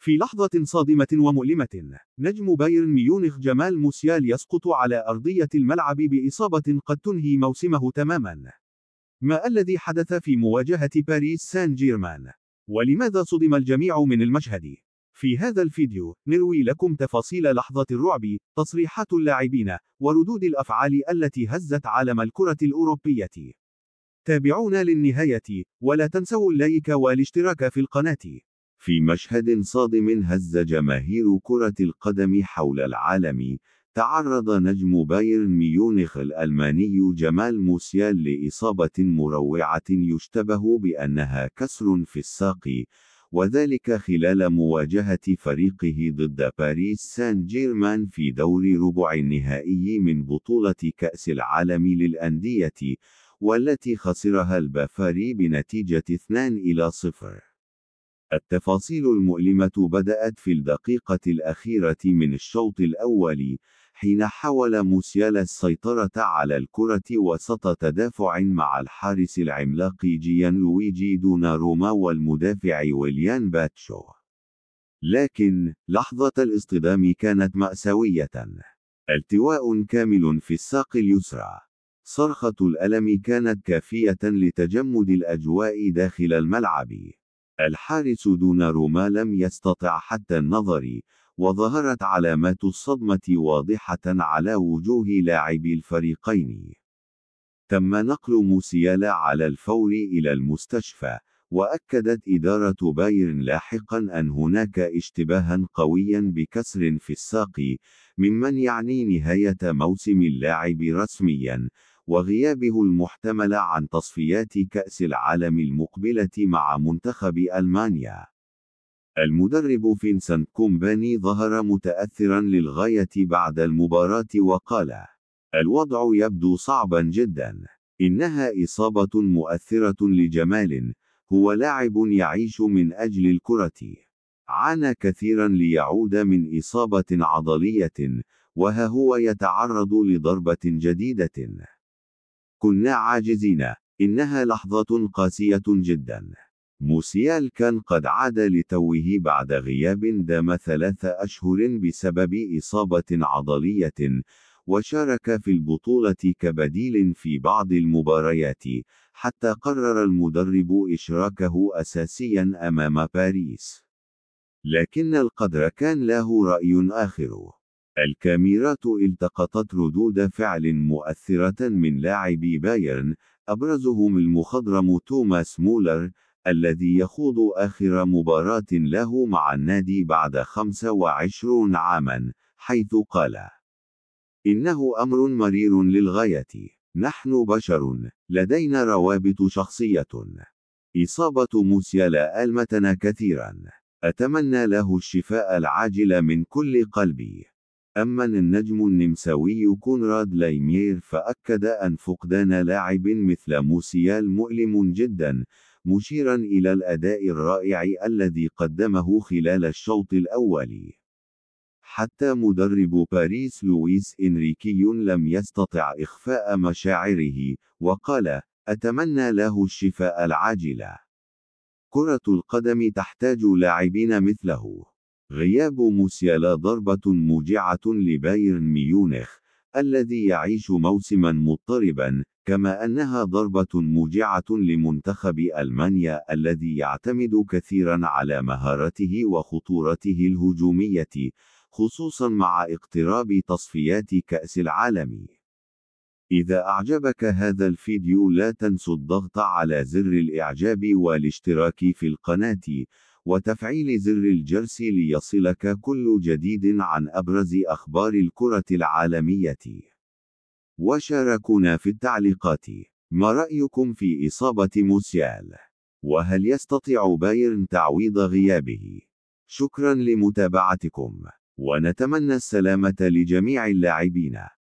في لحظة صادمة ومؤلمة، نجم بايرن ميونخ جمال موسيال يسقط على أرضية الملعب بإصابة قد تنهي موسمه تماما. ما الذي حدث في مواجهة باريس سان جيرمان؟ ولماذا صدم الجميع من المشهد؟ في هذا الفيديو نروي لكم تفاصيل لحظة الرعب، تصريحات اللاعبين، وردود الأفعال التي هزت عالم الكرة الأوروبية. تابعونا للنهاية، ولا تنسوا اللايك والاشتراك في القناة. في مشهد صادم هز جماهير كرة القدم حول العالم، تعرض نجم بايرن ميونخ الألماني جمال موسيال لإصابة مروعة يشتبه بأنها كسر في الساق، وذلك خلال مواجهة فريقه ضد باريس سان جيرمان في دور ربع النهائي من بطولة كأس العالم للأندية، والتي خسرها البافاري بنتيجة 2-0. التفاصيل المؤلمة بدأت في الدقيقة الأخيرة من الشوط الأول، حين حاول موسيال السيطرة على الكرة وسط تدافع مع الحارس العملاق جيان لويجي دوناروما والمدافع ويليان باتشو. لكن لحظة الاصطدام كانت مأساوية. التواء كامل في الساق اليسرى. صرخة الألم كانت كافية لتجمد الأجواء داخل الملعب. الحارس دوناروما لم يستطع حتى النظر، وظهرت علامات الصدمة واضحة على وجوه لاعبي الفريقين. تم نقل موسيال على الفور إلى المستشفى، وأكدت إدارة بايرن لاحقا أن هناك اشتباها قويا بكسر في الساق، ممن يعني نهاية موسم اللاعب رسميا، وغيابه المحتمل عن تصفيات كأس العالم المقبلة مع منتخب ألمانيا. المدرب فينسنت كومباني ظهر متأثرا للغاية بعد المباراة وقال: الوضع يبدو صعبا جدا. إنها إصابة مؤثرة لجمال، هو لاعب يعيش من أجل الكرة. عانى كثيرا ليعود من إصابة عضلية، وها هو يتعرض لضربة جديدة. كنا عاجزين. إنها لحظة قاسية جدا. موسيال كان قد عاد لتوه بعد غياب دام 3 أشهر بسبب إصابة عضلية، وشارك في البطولة كبديل في بعض المباريات، حتى قرر المدرب إشراكه أساسيا أمام باريس. لكن القدر كان له رأي آخر. الكاميرات التقطت ردود فعل مؤثرة من لاعبي بايرن، أبرزهم المخضرم توماس مولر، الذي يخوض آخر مباراة له مع النادي بعد 25 عاما، حيث قال: إنه أمر مرير للغاية. نحن بشر، لدينا روابط شخصية. إصابة موسيال ألمتنا كثيرا. أتمنى له الشفاء العاجل من كل قلبي. أما النجم النمساوي كونراد لايمير فأكد أن فقدان لاعب مثل موسيال مؤلم جدا، مشيرا إلى الأداء الرائع الذي قدمه خلال الشوط الأول. حتى مدرب باريس لويس إنريكي لم يستطع إخفاء مشاعره، وقال: أتمنى له الشفاء العاجل. كرة القدم تحتاج لاعبين مثله. غياب موسيال ضربة موجعة لبايرن ميونخ، الذي يعيش موسما مضطربا، كما أنها ضربة موجعة لمنتخب ألمانيا الذي يعتمد كثيرا على مهارته وخطورته الهجومية، خصوصا مع اقتراب تصفيات كأس العالم. إذا أعجبك هذا الفيديو لا تنسوا الضغط على زر الإعجاب والاشتراك في القناة، وتفعيل زر الجرس ليصلك كل جديد عن أبرز أخبار الكرة العالمية. وشاركونا في التعليقات. ما رأيكم في إصابة موسيال؟ وهل يستطيع بايرن تعويض غيابه؟ شكرا لمتابعتكم، ونتمنى السلامة لجميع اللاعبين.